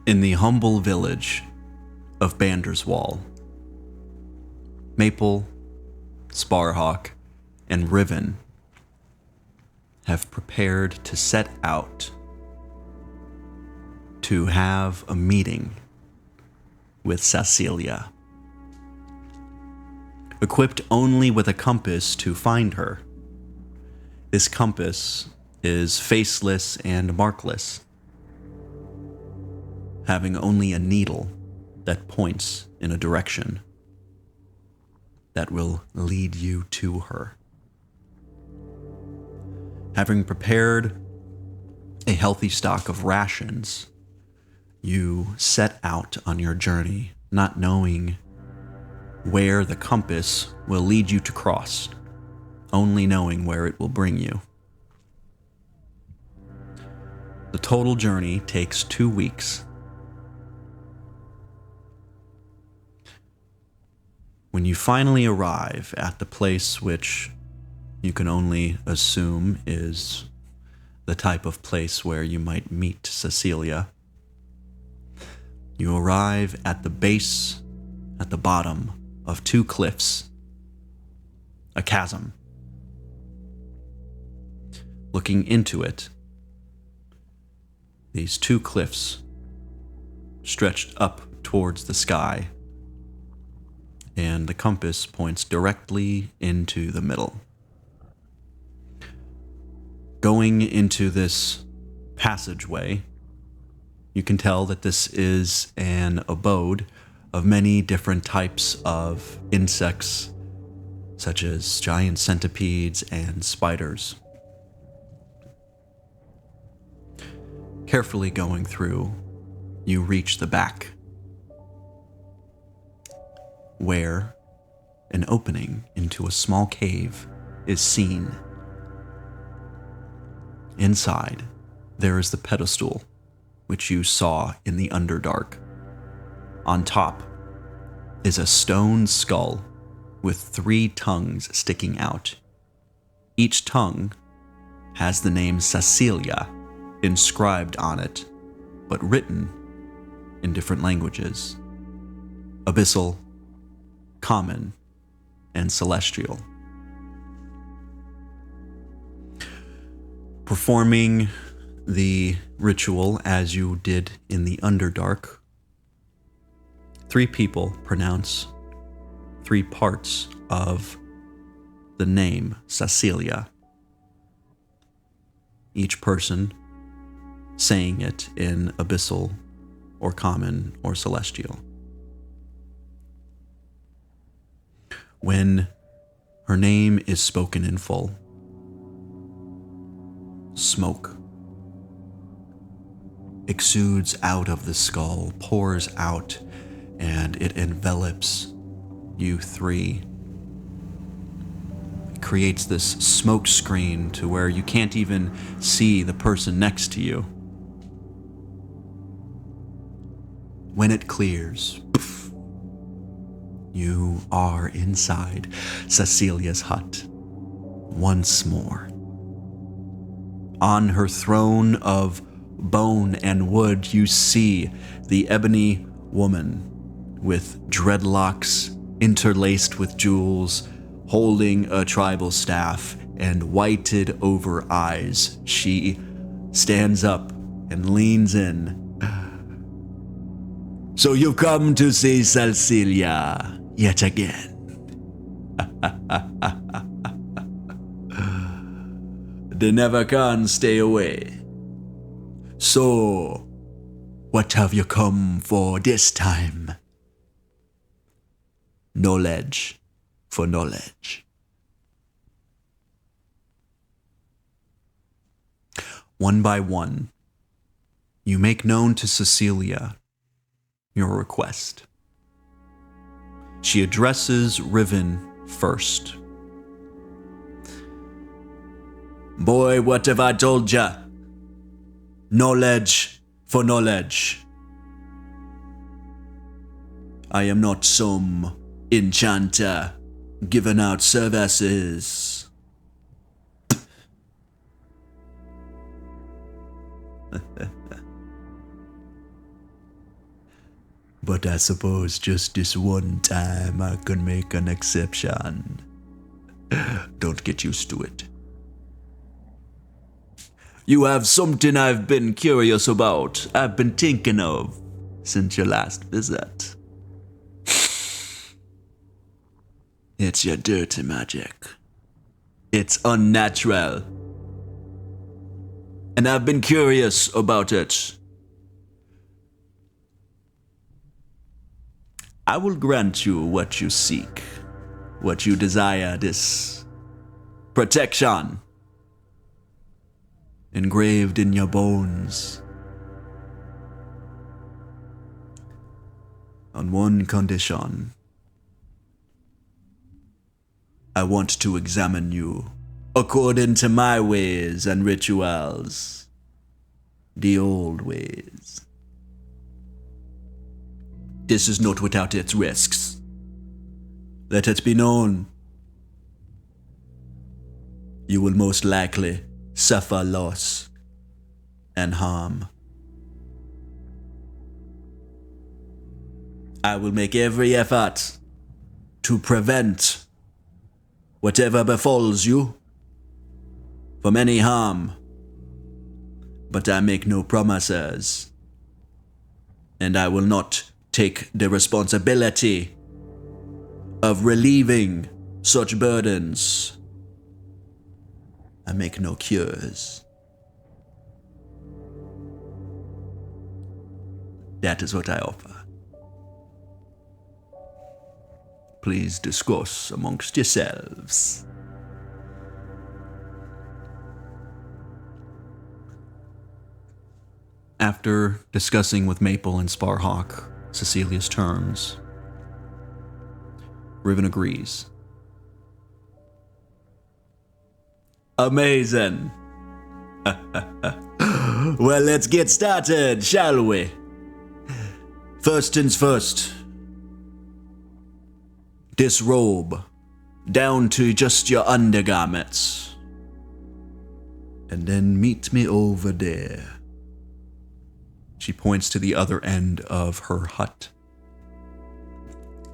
In the humble village of Banderswall, Maple, Sparhawk, and Riven have prepared to set out to have a meeting with Sasylia. Equipped only with a compass to find her. This compass is faceless and markless, having only a needle that points in a direction that will lead you to her. Having prepared a healthy stock of rations, you set out on your journey, not knowing where the compass will lead you to cross, only knowing where it will bring you. The total journey takes 2 weeks. When you finally arrive at the place which you can only assume is the type of place where you might meet Sasylia, you arrive at the base, at the bottom of 2 cliffs, a chasm. Looking into it, these 2 cliffs stretched up towards the sky, and the compass points directly into the middle. Going into this passageway, you can tell that this is an abode of many different types of insects, such as giant centipedes and spiders. Carefully going through, you reach the back, where an opening into a small cave is seen. Inside, there is the pedestal, which you saw in the Underdark. On top is a stone skull with 3 tongues sticking out. Each tongue has the name Sasylia inscribed on it, but written in different languages: Abyssal, Common, and Celestial. Performing the ritual as you did in the Underdark, 3 people pronounce 3 parts of the name Sasylia, each person saying it in Abyssal or Common or Celestial. When her name is spoken in full, smoke exudes out of the skull, pours out, and it envelops you 3. It creates this smoke screen to where you can't even see the person next to you. When it clears, poof, you are inside Sasylia's hut once more. On her throne of bone and wood, you see the ebony woman with dreadlocks interlaced with jewels, holding a tribal staff and whited over eyes. She stands up and leans in. "So you've come to see Sasylia yet again." "They never can stay away. So, what have you come for this time?" "Knowledge for knowledge." One by one, you make known to Sasylia your request. She addresses Riven first. "Boy, what have I told ya? Knowledge for knowledge. I am not some enchanter giving out services." But I suppose just this one time I can make an exception. Don't get used to it. You have something I've been curious about, I've been thinking of since your last visit. It's your dirty magic. It's unnatural. And I've been curious about it. I will grant you what you seek, what you desire, this protection engraved in your bones. On one condition. I want to examine you according to my ways and rituals, the old ways. This is not without its risks. Let it be known. You will most likely suffer loss and harm. I will make every effort to prevent whatever befalls you from any harm, but I make no promises, and I will not take the responsibility of relieving such burdens. I make no cures. That is what I offer. Please discuss amongst yourselves. After discussing with Maple and Sparhawk Sasylia's terms, Riven agrees. Amazing. Well, let's get started, shall we? First things first. Disrobe down to just your undergarments. And then meet me over there. She points to the other end of her hut,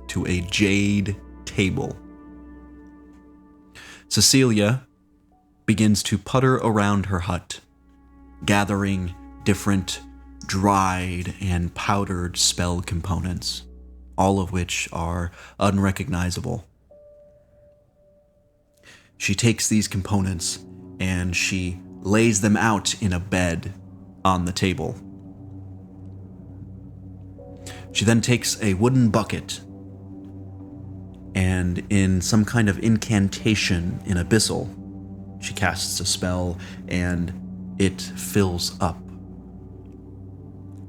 to a jade table. Sasylia begins to putter around her hut, gathering different dried and powdered spell components, all of which are unrecognizable. She takes these components and she lays them out in a bed on the table. She then takes a wooden bucket and in some kind of incantation in Abyssal, she casts a spell and it fills up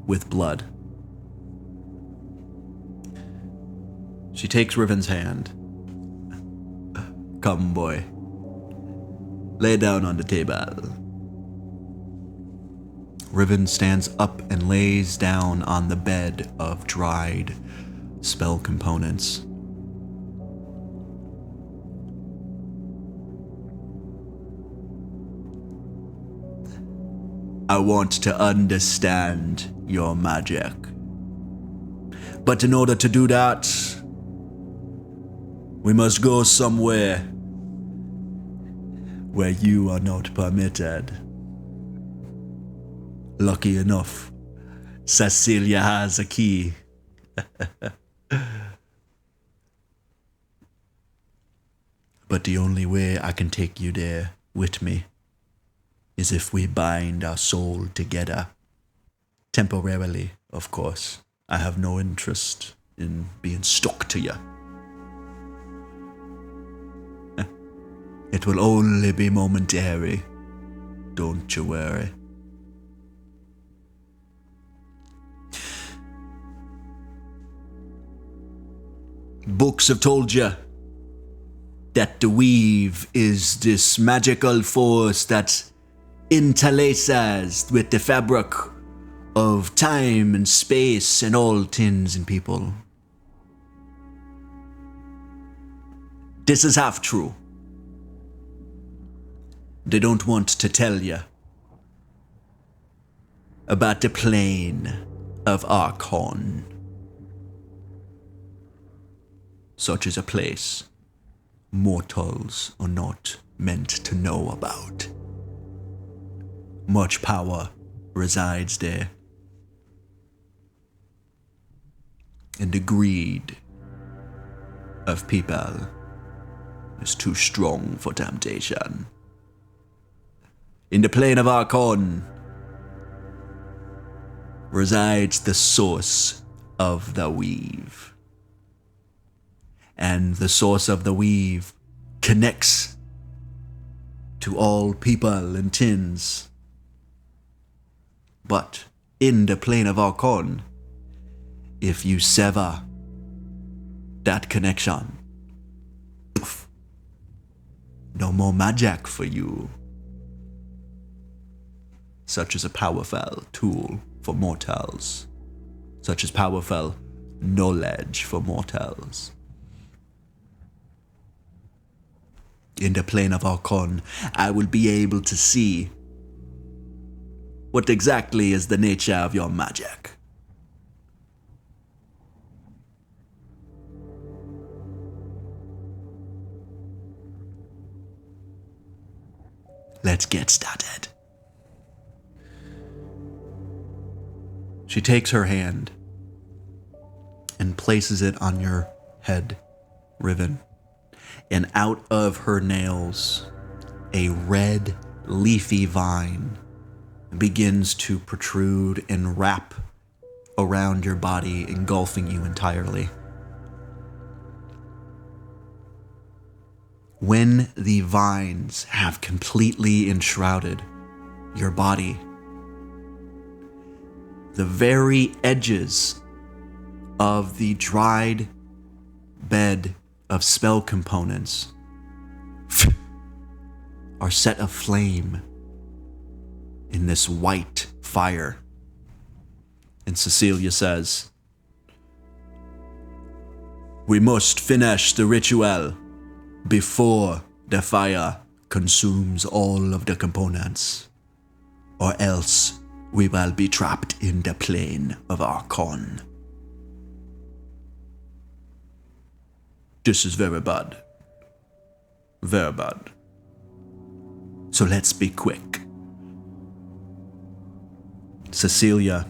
with blood. She takes Riven's hand. Come, boy. Lay down on the table. Riven stands up and lays down on the bed of dried spell components. I want to understand your magic. But in order to do that, we must go somewhere where you are not permitted. Lucky enough, Sasylia has a key. But the only way I can take you there with me is if we bind our soul together. Temporarily, of course. I have no interest in being stuck to you. It will only be momentary. Don't you worry. Books have told you that the weave is this magical force that interlaces with the fabric of time and space and all things and people. This is half true. They don't want to tell you about the plane of Archon. such as a place mortals are not meant to know about. Much power resides there, and the greed of people is too strong for temptation. In the plane of Archon resides the source of the weave. And the source of the weave connects to all people and tins. But in the plane of Archon, if you sever that connection, poof, no more magic for you. Such as a powerful tool for mortals. Such as powerful knowledge for mortals. In the plane of Archon, I will be able to see what exactly is the nature of your magic. Let's get started. She takes her hand and places it on your head, Riven. And out of her nails, a red, leafy vine begins to protrude and wrap around your body, engulfing you entirely. When the vines have completely enshrouded your body, the very edges of the dried bed of spell components are set aflame in this white fire. And Sasylia says, "We must finish the ritual before the fire consumes all of the components, or else we will be trapped in the plane of Archon." This is very bad. Very bad. So let's be quick. Sasylia,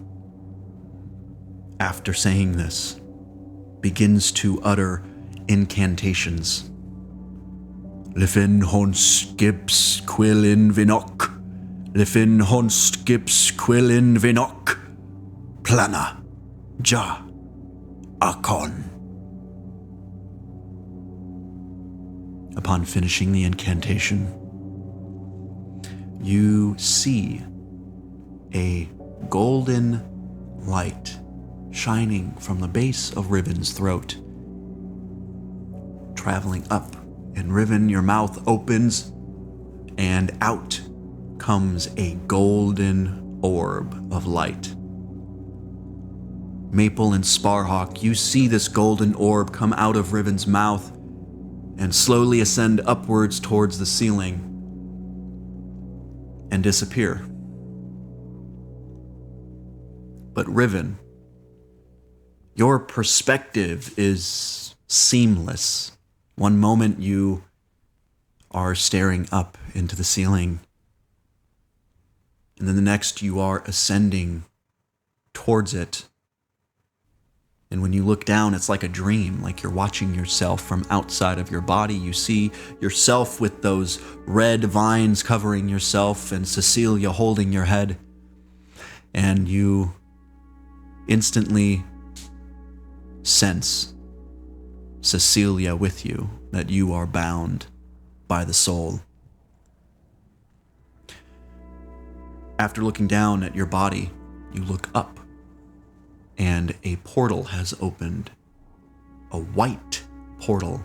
after saying this, begins to utter incantations. Lifin honst gips quillin vinok. Lifin honst gips quillin vinok. Plana ja Archon. Upon finishing the incantation, you see a golden light shining from the base of Riven's throat, traveling up. And Riven, your mouth opens, and out comes a golden orb of light. Maple and Sparhawk, you see this golden orb come out of Riven's mouth and slowly ascend upwards towards the ceiling and disappear. But Riven, your perspective is seamless. One moment you are staring up into the ceiling, and then the next you are ascending towards it. And when you look down, it's like a dream, like you're watching yourself from outside of your body. You see yourself with those red vines covering yourself and Sasylia holding your head. And you instantly sense Sasylia with you, that you are bound by the soul. After looking down at your body, you look up, and a portal has opened. A white portal.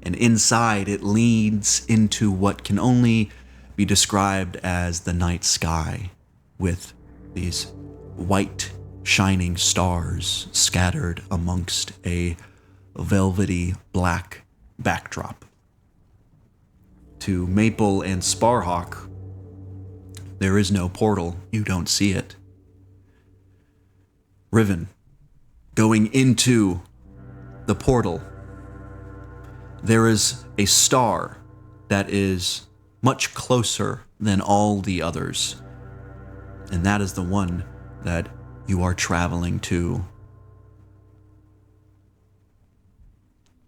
And inside it leads into what can only be described as the night sky, with these white shining stars scattered amongst a velvety black backdrop. To Maple and Sparhawk, there is no portal. You don't see it. Riven, going into the portal, there is a star that is much closer than all the others, and that is the one that you are traveling to.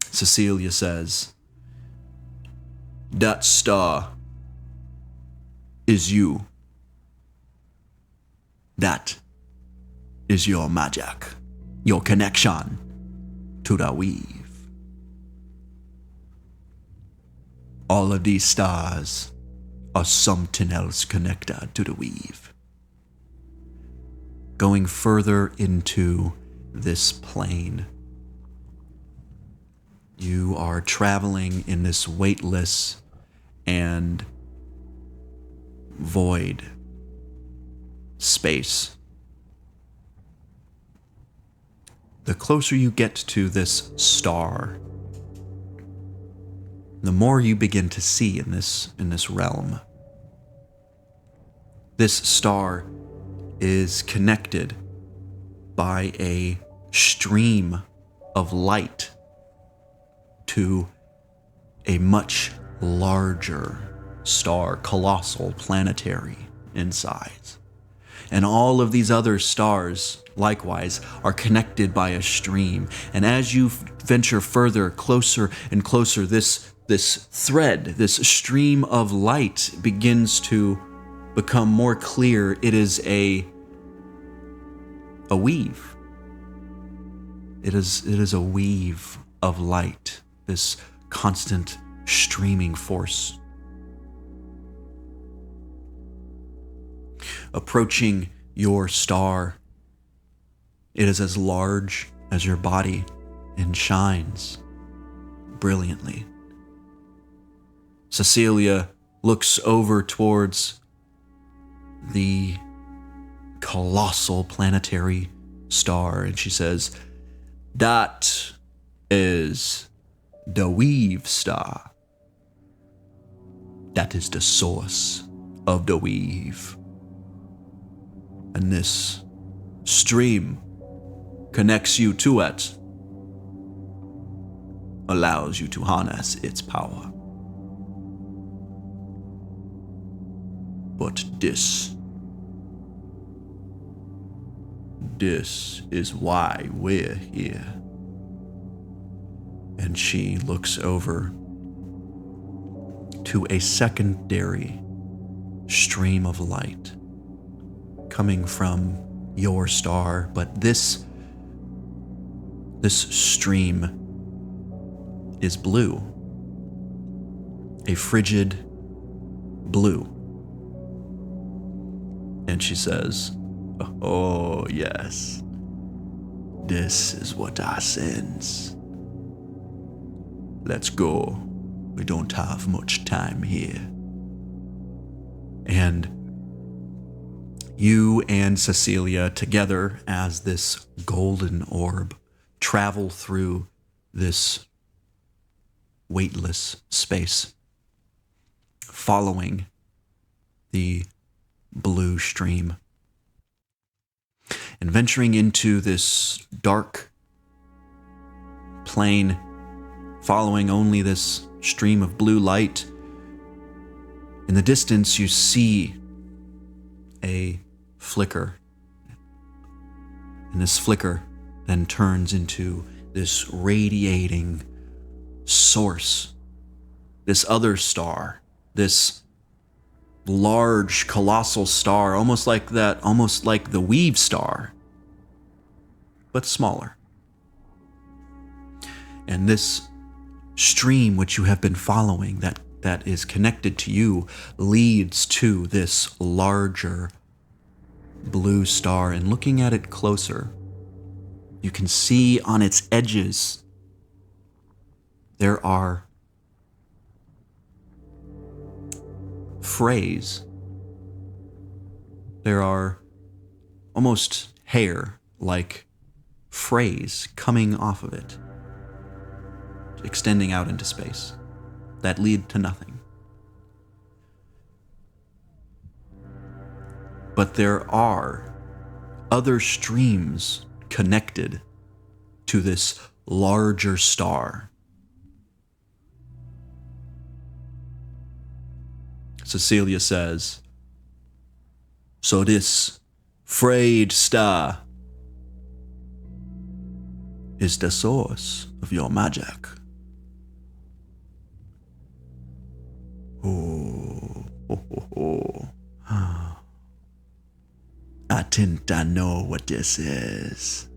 Sasylia says, "That star is you. That is your magic, your connection to the weave. All of these stars are something else connected to the weave." Going further into this plane, you are traveling in this weightless and void space. The closer you get to this star, the more you begin to see in this realm. This star is connected by a stream of light to a much larger star, colossal, planetary in size. And all of these other stars, likewise, are connected by a stream. And as you venture further, closer and closer, this thread, this stream of light begins to become more clear. It is a weave. It is a weave of light, this constant streaming force. Approaching your star, it is as large as your body and shines brilliantly. Sasylia looks over towards the colossal planetary star and she says, "That is the weave star. That is the source of the weave. And this stream connects you to it, allows you to harness its power. But this is why we're here." And she looks over to a secondary stream of light coming from your star, but this stream is blue, a frigid blue. And she says, "Oh yes, this is what I sense. Let's go. We don't have much time here." And you and Sasylia together as this golden orb travel through this weightless space, following the blue stream and venturing into this dark plane, following only this stream of blue light. In the distance, you see a flicker, and this flicker then turns into this radiating source, this other star, this large, colossal star, almost like the weave star, but smaller. And this stream which you have been following, that is connected to you, leads to this larger blue star. And looking at it closer, you can see on its edges there are frays. There are almost hair-like frays coming off of it, extending out into space, that lead to nothing. But there are other streams connected to this larger star. Sasylia says, "So this frayed star is the source of your magic." Oh, ho, ho, ho. I think I know what this is.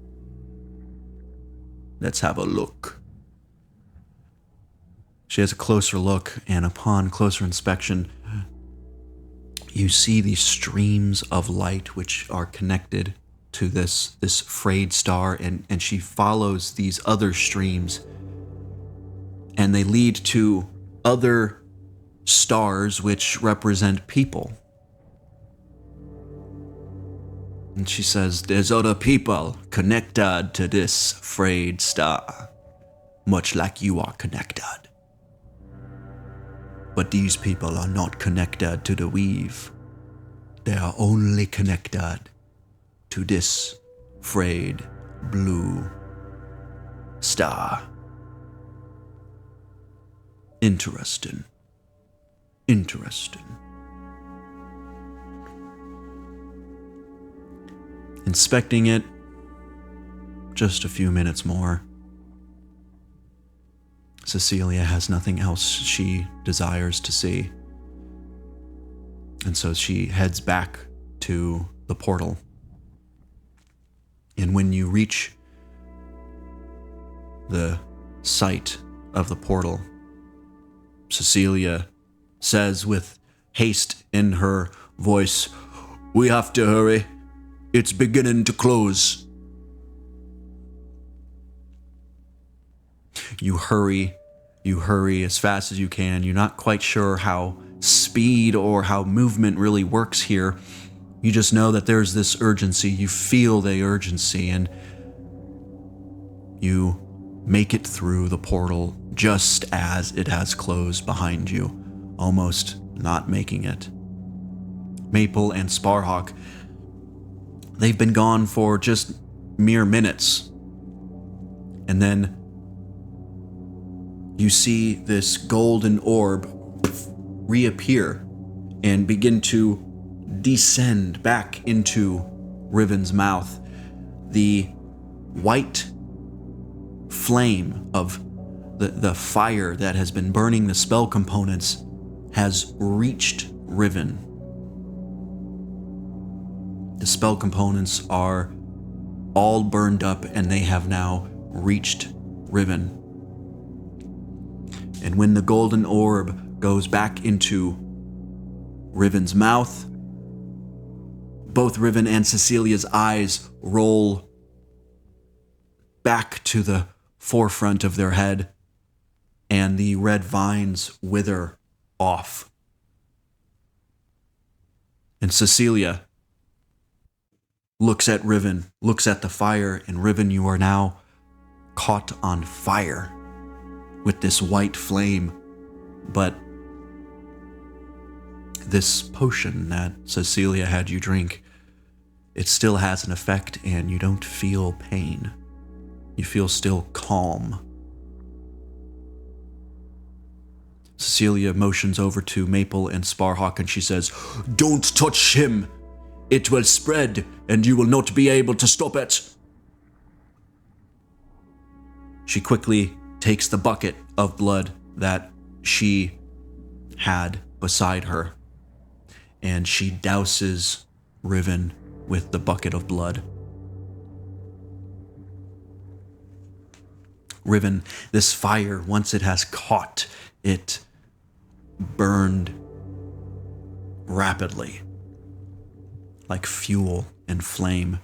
Let's have a look. She has a closer look, and upon closer inspection, you see these streams of light which are connected to this frayed star, and she follows these other streams, and they lead to other stars which represent people. And she says, "There's other people connected to this frayed star, much like you are connected. But these people are not connected to the weave. They are only connected to this frayed blue star." Interesting. Inspecting it just a few minutes more, Sasylia has nothing else she desires to see. And so she heads back to the portal. And when you reach the site of the portal, Sasylia says with haste in her voice, "We have to hurry. It's beginning to close." You hurry as fast as you can. You're not quite sure how speed or how movement really works here. You just know that there's this urgency. You feel the urgency, and you make it through the portal just as it has closed behind you, almost not making it. Maple and Sparhawk, they've been gone for just mere minutes. And then you see this golden orb reappear and begin to descend back into Riven's mouth. The white flame of the fire that has been burning the spell components has reached Riven. The spell components are all burned up, and they have now reached Riven. And when the golden orb goes back into Riven's mouth, both Riven and Sasylia's eyes roll back to the forefront of their head, and the red vines wither off. And Sasylia looks at Riven, looks at the fire, and Riven, you are now caught on fire with this white flame. But this potion that Sasylia had you drink, it still has an effect, and you don't feel pain. You feel still calm. Sasylia motions over to Maple and Sparhawk, and she says, "Don't touch him! It will spread, and you will not be able to stop it." She quickly takes the bucket of blood that she had beside her, and she douses Riven with the bucket of blood. Riven, this fire, once it has caught, it burned rapidly, like fuel and flame.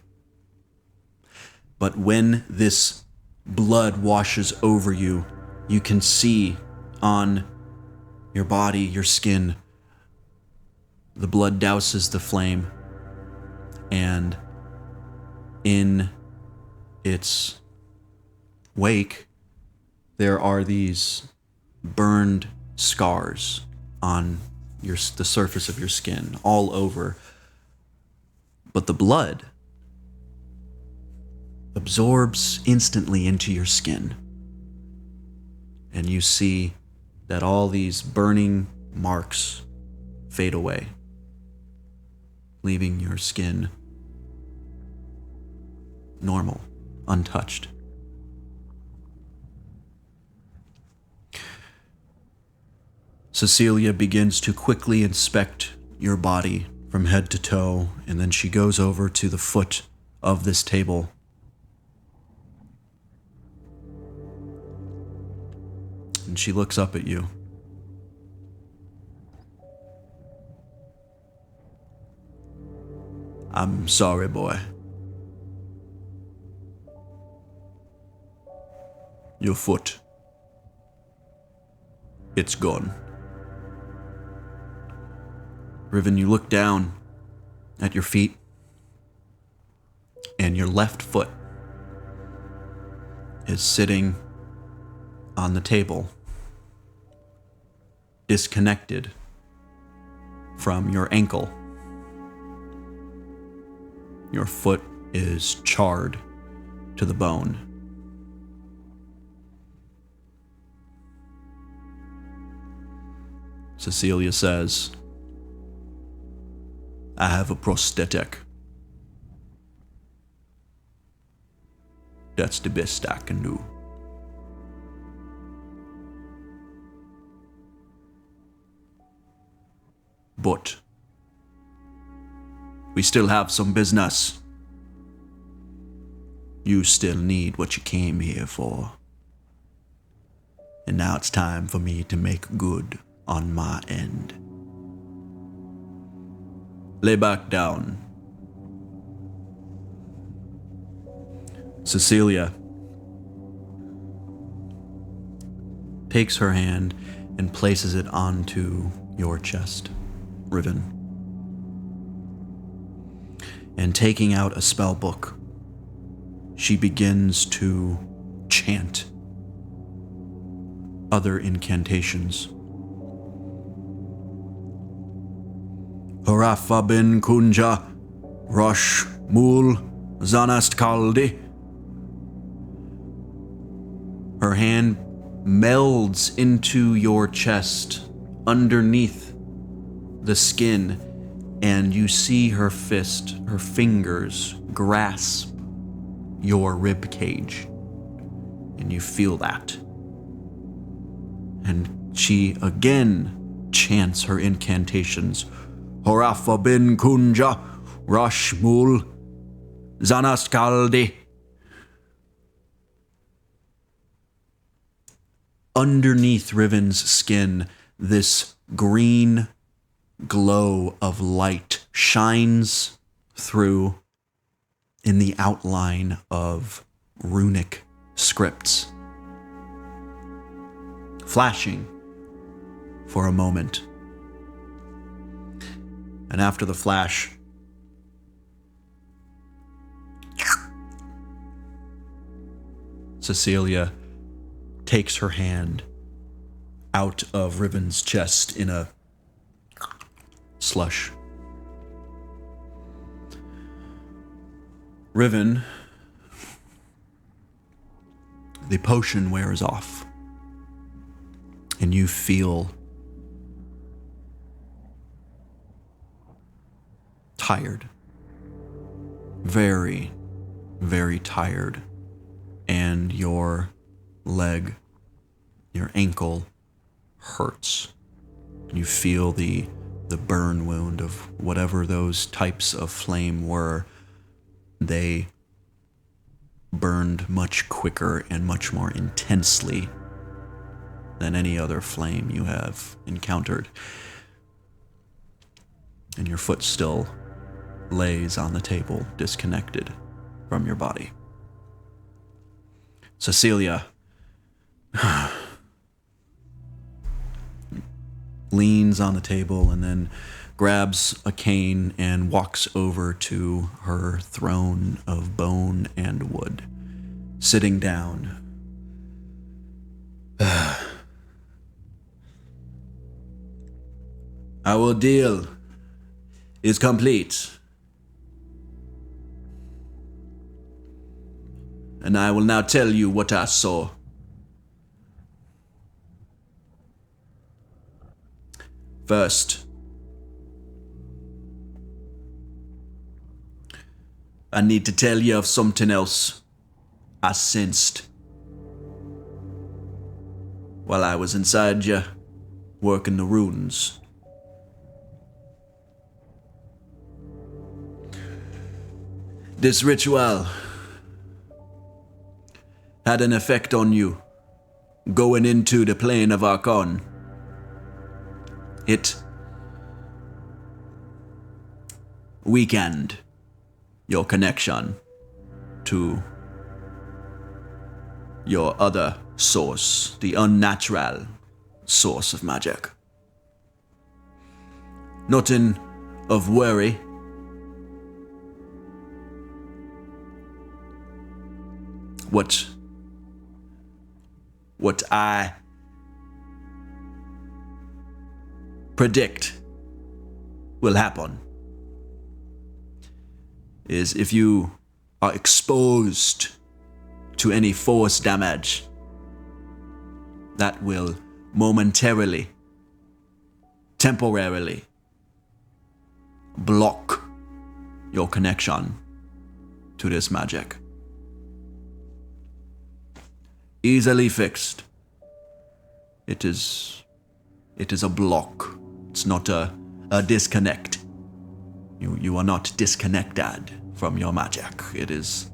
But when this blood washes over you, you can see on your body, your skin, the blood douses the flame, and in its wake, there are these burned scars on the surface of your skin, all over. But the blood absorbs instantly into your skin. And you see that all these burning marks fade away, leaving your skin normal, untouched. Sasylia begins to quickly inspect your body from head to toe, and then she goes over to the foot of this table. And she looks up at you. I'm sorry, boy. Your foot. It's gone. Riven, you look down at your feet, and your left foot is sitting on the table, disconnected from your ankle. Your foot is charred to the bone. Sasylia says, I have a prosthetic. That's the best I can do. But we still have some business. You still need what you came here for. And now it's time for me to make good on my end. Lay back down. Sasylia takes her hand and places it onto your chest, Riven. And taking out a spell book, she begins to chant other incantations. Harafa bin Kunja, Rosh Mul Zanast Kaldi. Her hand melds into your chest underneath the skin, and you see her fingers grasp your rib cage, and you feel that. And she again chants her incantations. Horafa bin Kunja, Rashmul, Zanaskaldi. Underneath Riven's skin, this green glow of light shines through in the outline of runic scripts, flashing for a moment. And after the flash, Sasylia takes her hand out of Riven's chest in a slush. Riven, the potion wears off, and you feel tired. Very, very tired. And your leg, your ankle hurts. You feel the burn wound of whatever those types of flame were. They burned much quicker and much more intensely than any other flame you have encountered. And your foot still lays on the table, disconnected from your body. Sasylia leans on the table and then grabs a cane and walks over to her throne of bone and wood, sitting down. Our deal is complete. And I will now tell you what I saw. First, I need to tell you of something else I sensed while I was inside you, working the runes. This ritual had an effect on you going into the plane of Archon. It weakened your connection to your other source, the unnatural source of magic. Nothing of worry. What I predict will happen is if you are exposed to any force damage, that will momentarily, temporarily block your connection to this magic. Easily fixed. It is a block. It's not a disconnect. You are not disconnected from your magic. It is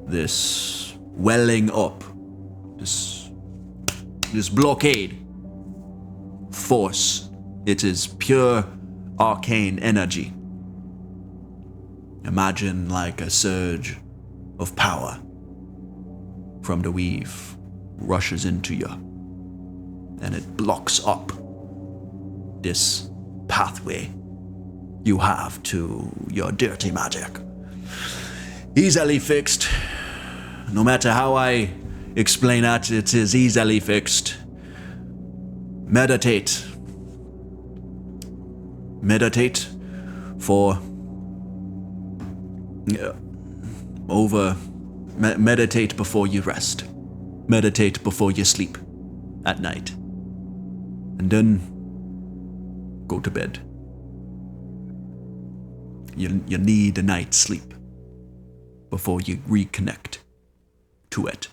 this welling up, this blockade force. It is pure arcane energy. Imagine like a surge of power from the weave rushes into you, and it blocks up this pathway you have to your dirty magic. Easily fixed. No matter how I explain it is easily fixed. Meditate. Meditate for meditate before you rest. Meditate before you sleep at night. And then go to bed. You need a night's sleep before you reconnect to it.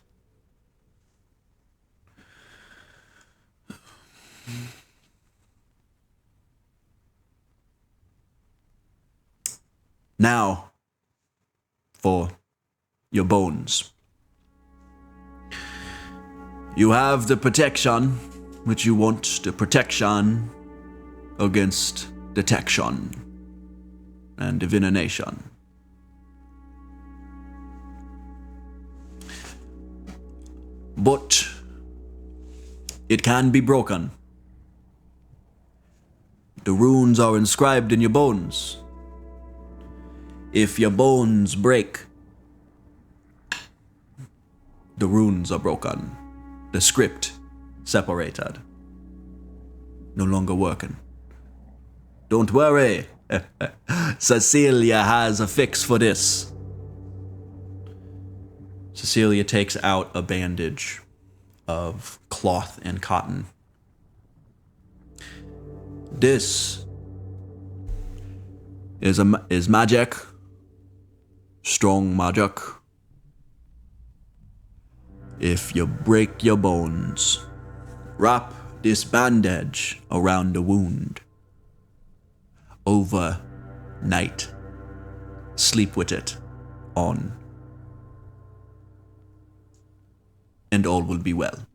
Now, for your bones. You have the protection which you want, the protection against detection and divination. But it can be broken. The runes are inscribed in your bones. If your bones break, the runes are broken. The script separated. No longer working. Don't worry. Sasylia has a fix for this. Sasylia takes out a bandage of cloth and cotton. This is magic. Strong magic. If you break your bones, wrap this bandage around the wound. Overnight, sleep with it on, and all will be well.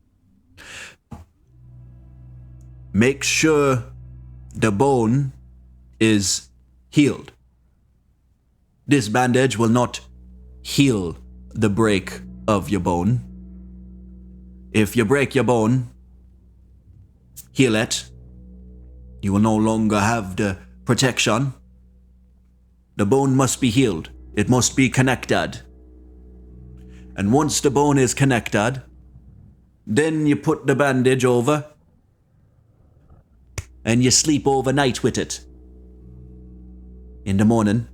Make sure the bone is healed. This bandage will not heal the break of your bone. If you break your bone, heal it. You will no longer have the protection. The bone must be healed. It must be connected. And once the bone is connected, then you put the bandage over and you sleep overnight with it. In the morning,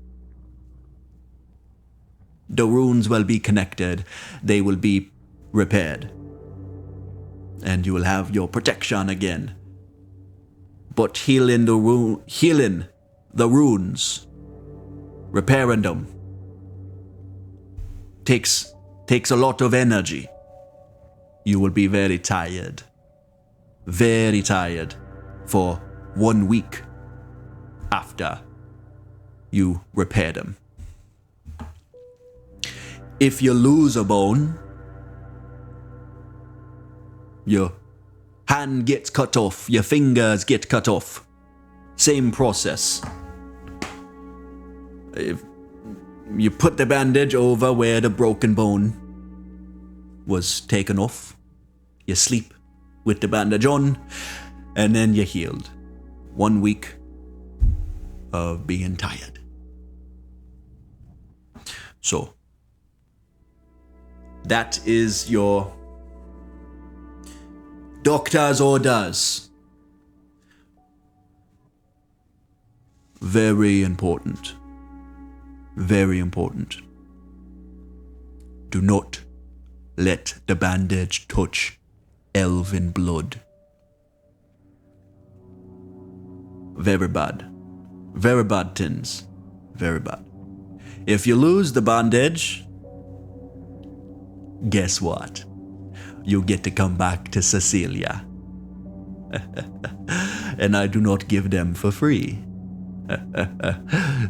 the runes will be connected. They will be repaired. And you will have your protection again. But healing the runes, repairing them, takes a lot of energy. You will be very tired for 1 week after you repair them. If you lose a bone, your hand gets cut off, your fingers get cut off. Same process. If you put the bandage over where the broken bone was taken off, you sleep with the bandage on, and then you're healed. 1 week of being tired. So, that is your doctor's orders. Very important. Very important. Do not let the bandage touch elven blood. Very bad. Very bad, Tins. Very bad. If you lose the bandage, guess what? You get to come back to Sasylia. And I do not give them for free.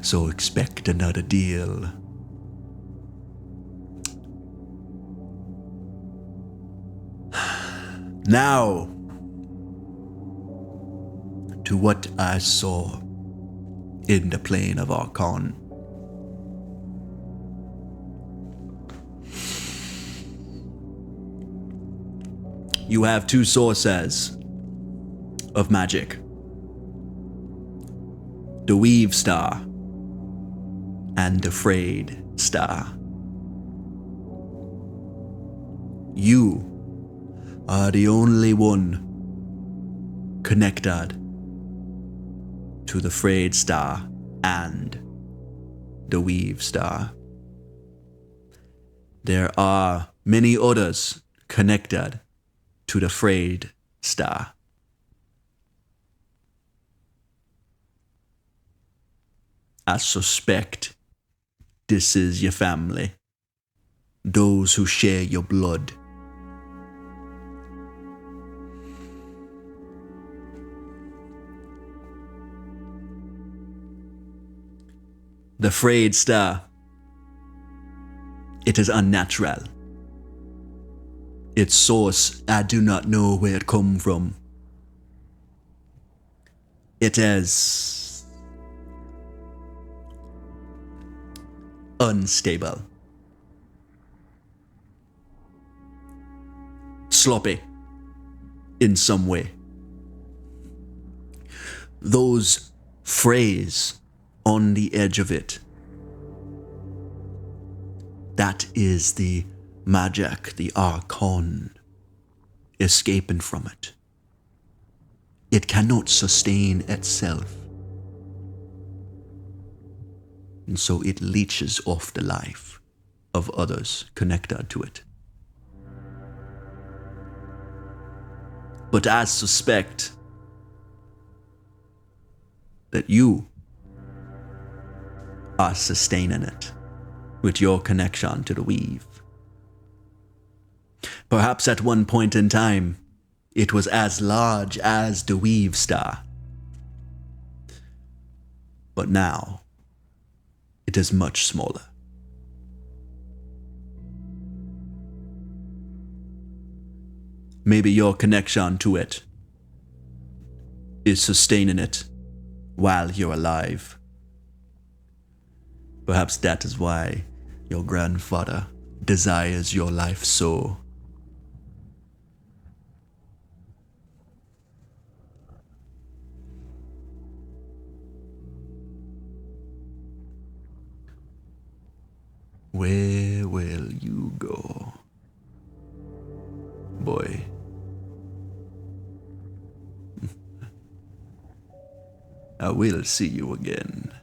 So expect another deal. Now, to what I saw in the plane of Archon. You have two sources of magic. The Weave Star and the Frayed Star. You are the only one connected to the Frayed Star and the Weave Star. There are many others connected to the Frayed Star. I suspect this is your family, those who share your blood. The Frayed Star, it is unnatural. Its source, I do not know where it come from. It is unstable. Sloppy in some way. Those frays on the edge of it, that is the magic, the Archon, escaping from it. It cannot sustain itself. And so it leeches off the life of others connected to it. But I suspect that you are sustaining it with your connection to the weave. Perhaps at one point in time, it was as large as the Weave Star. But now, it is much smaller. Maybe your connection to it is sustaining it while you're alive. Perhaps that is why your grandfather desires your life so. Where will you go, boy? I will see you again.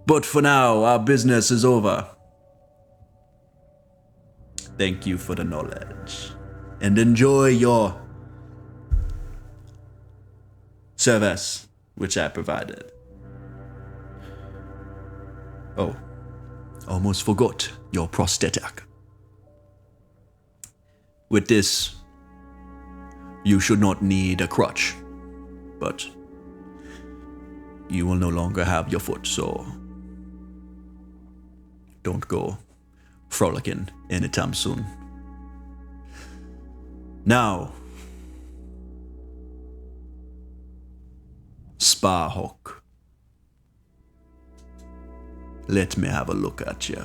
But for now, our business is over. Thank you for the knowledge, and enjoy your service, which I provided. Oh, almost forgot your prosthetic. With this, you should not need a crutch, but you will no longer have your foot, so don't go frolicking anytime soon. Now, Sparhawk, let me have a look at you.